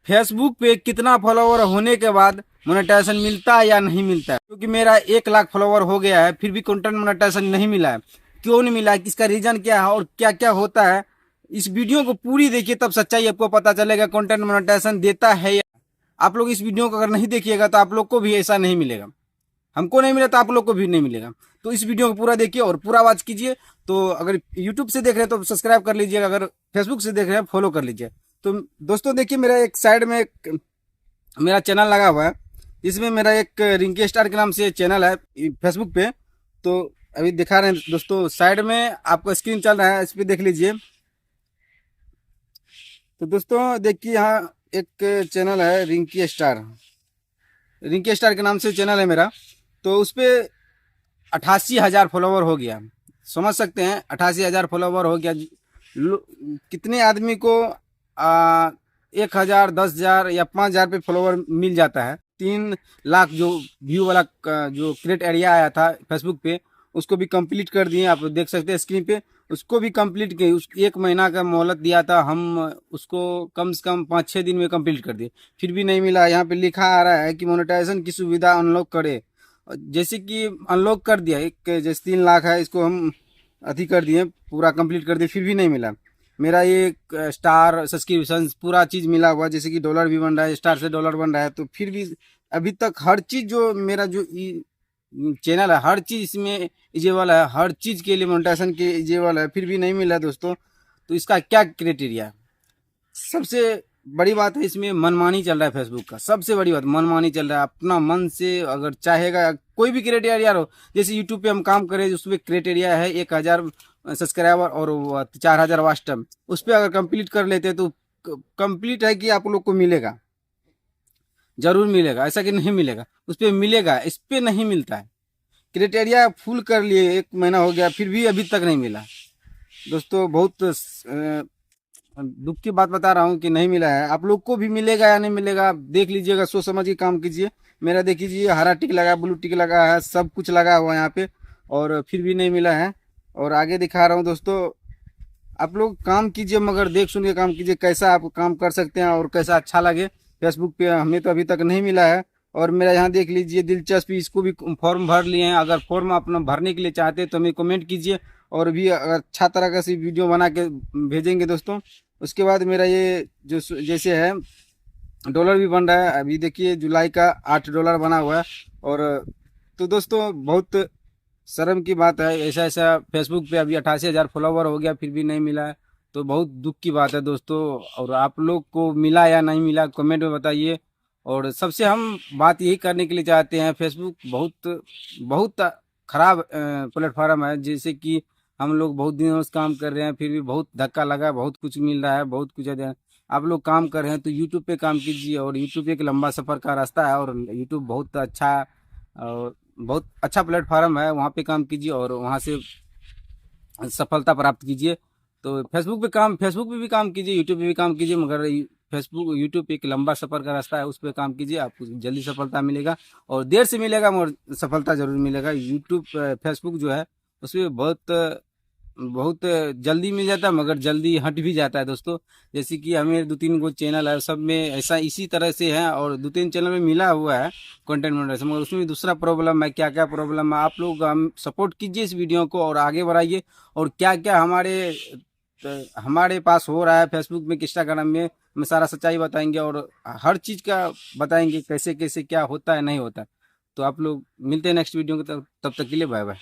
Facebook पे कितना follower होने के बाद मोनेटाइजेशन मिलता है या नहीं मिलता है। क्योंकि मेरा 1 लाख फॉलोवर हो गया है फिर भी कंटेंट मोनेटाइजेशन नहीं मिला है। क्यों नहीं मिला है, इसका रीजन क्या है और क्या क्या होता है, इस वीडियो को पूरी देखिए तब सच्चाई आपको पता चलेगा कंटेंट मोनेटाइजेशन देता है या। आप लोग इस वीडियो को अगर नहीं देखिएगा तो आप लोग को भी ऐसा नहीं मिलेगा, हमको नहीं मिला तो आप लोग को भी नहीं मिलेगा। तो इस वीडियो को पूरा देखिए और पूरा वॉच कीजिए। तो अगर यूट्यूब से देख रहे हैं तो सब्सक्राइब कर लीजिएगा, अगर फेसबुक से देख रहे हैं फॉलो कर लीजिए। तो दोस्तों देखिए, मेरा एक साइड में एक मेरा चैनल लगा हुआ है, इसमें मेरा एक रिंकी स्टार के नाम से चैनल है फेसबुक पे। तो अभी दिखा रहे हैं दोस्तों, साइड में आपका स्क्रीन चल रहा है, इस पर देख लीजिए। तो दोस्तों देखिए, यहाँ एक चैनल है रिंकी स्टार के नाम से चैनल है मेरा। तो उस पर 88,000 फॉलोवर हो गया। समझ सकते हैं, 88,000 फॉलोवर हो गया। कितने आदमी को 1,000, 10,000 या 5,000 पे फॉलोवर मिल जाता है। 3 लाख जो व्यू वाला जो क्रिएट एरिया आया था फेसबुक पे, उसको भी कंप्लीट कर दिए। आप देख सकते हैं स्क्रीन पे, उसको भी कंप्लीट किए। उस 1 महीना का मोहलत दिया था, हम उसको कम से कम 5-6 दिन में कंप्लीट कर दिए, फिर भी नहीं मिला। यहाँ पे लिखा आ रहा है कि मोनेटाइजेशन की सुविधा अनलॉक करे। जैसे कि अनलॉक कर दिया, एक जैसे 3 लाख है, इसको हम अति कर दिए, पूरा कंप्लीट कर दिए, फिर भी नहीं मिला। मेरा ये स्टार सब्सक्रिप्शन पूरा चीज़ मिला हुआ, जैसे कि डॉलर भी बन रहा है, स्टार से डॉलर बन रहा है। तो फिर भी अभी तक हर चीज़ जो मेरा जो चैनल है, हर चीज़ इसमें इजेबल है, हर चीज़ के लिए मोनेटाइजेशन के इजेबल है, फिर भी नहीं मिला दोस्तों। तो इसका क्या क्राइटेरिया है? सबसे बड़ी बात है, इसमें मनमानी चल रहा है फेसबुक का। सबसे बड़ी बात मनमानी चल रहा है। अपना मन से अगर चाहेगा कोई भी क्राइटेरिया हो, जैसे यूट्यूब पे हम काम करें, उसमें क्राइटेरिया है 1,000 सब्सक्राइबर और 4,000 वॉच टाइम। उस पर अगर कंप्लीट कर लेते तो कंप्लीट है कि आप लोग को मिलेगा, जरूर मिलेगा, ऐसा कि नहीं मिलेगा। उस पर मिलेगा, इस पर नहीं मिलता है। क्राइटेरिया फुल कर लिए, 1 महीना हो गया फिर भी अभी तक नहीं मिला दोस्तों। बहुत दुख की बात बता रहा हूँ कि नहीं मिला है। आप लोग को भी मिलेगा या नहीं मिलेगा, आप देख लीजिएगा, सोच समझ के काम कीजिए। मेरा देख लीजिए, हरा टिक लगा, ब्लू टिक लगा है, सब कुछ लगा हुआ है यहाँ पे, और फिर भी नहीं मिला है। और आगे दिखा रहा हूँ दोस्तों, आप लोग काम कीजिए, मगर देख सुन के काम कीजिए, कैसा आप काम कर सकते हैं और कैसा अच्छा लगे। फेसबुक पे हमें तो अभी तक नहीं मिला है। और मेरा यहाँ देख लीजिए दिलचस्पी, इसको भी फॉर्म भर लिए हैं। अगर फॉर्म अपना भरने के लिए चाहते हैं तो हमें कमेंट कीजिए, और भी अगर अच्छा तरह का सी वीडियो बना के भेजेंगे दोस्तों। उसके बाद मेरा ये जो जैसे है डॉलर भी बन रहा है। अभी देखिए जुलाई का $8 बना हुआ है। और तो दोस्तों बहुत शर्म की बात है, ऐसा ऐसा फेसबुक पे अभी 88,000 फॉलोवर हो गया फिर भी नहीं मिला है। तो बहुत दुख की बात है दोस्तों। और आप लोग को मिला या नहीं मिला कमेंट में बताइए। और सबसे हम बात यही करने के लिए चाहते हैं, फेसबुक बहुत बहुत खराब प्लेटफॉर्म है। जैसे कि हम लोग बहुत दिनों से काम कर रहे हैं, फिर भी बहुत धक्का लगा, बहुत कुछ मिल रहा है, बहुत कुछ है। आप लोग काम कर रहे हैं तो यूट्यूब पे काम कीजिए। और यूट्यूब एक लंबा सफ़र का रास्ता है, और यूट्यूब बहुत अच्छा और बहुत अच्छा प्लेटफॉर्म है, वहाँ पे काम कीजिए और वहाँ से सफलता प्राप्त कीजिए। तो फेसबुक पे भी काम कीजिए, यूट्यूब पे भी काम कीजिए, मगर यूट्यूब एक लंबा सफ़र का रास्ता है, उस पर काम कीजिए, आपको जल्दी सफलता मिलेगा। और देर से मिलेगा मगर सफलता जरूर मिलेगा। यूट्यूब फेसबुक जो है उसमें बहुत बहुत जल्दी मिल जाता है, मगर जल्दी हट भी जाता है दोस्तों। जैसे कि हमें 2-3 गो चैनल है, सब में ऐसा इसी तरह से है, और 2-3 चैनल में मिला हुआ है कंटेंट मोनेटाइजेशन, मगर उसमें भी दूसरा प्रॉब्लम है। क्या क्या प्रॉब्लम है, आप लोग हम सपोर्ट कीजिए इस वीडियो को और आगे बढ़ाइए। और क्या क्या हमारे पास हो रहा है फेसबुक में, इंस्टाग्राम में, हम सारा सच्चाई बताएंगे और हर चीज़ का बताएंगे, कैसे कैसे क्या होता है नहीं होता। तो आप लोग मिलते हैं नेक्स्ट वीडियो को, तब तक के लिए बाय बाय।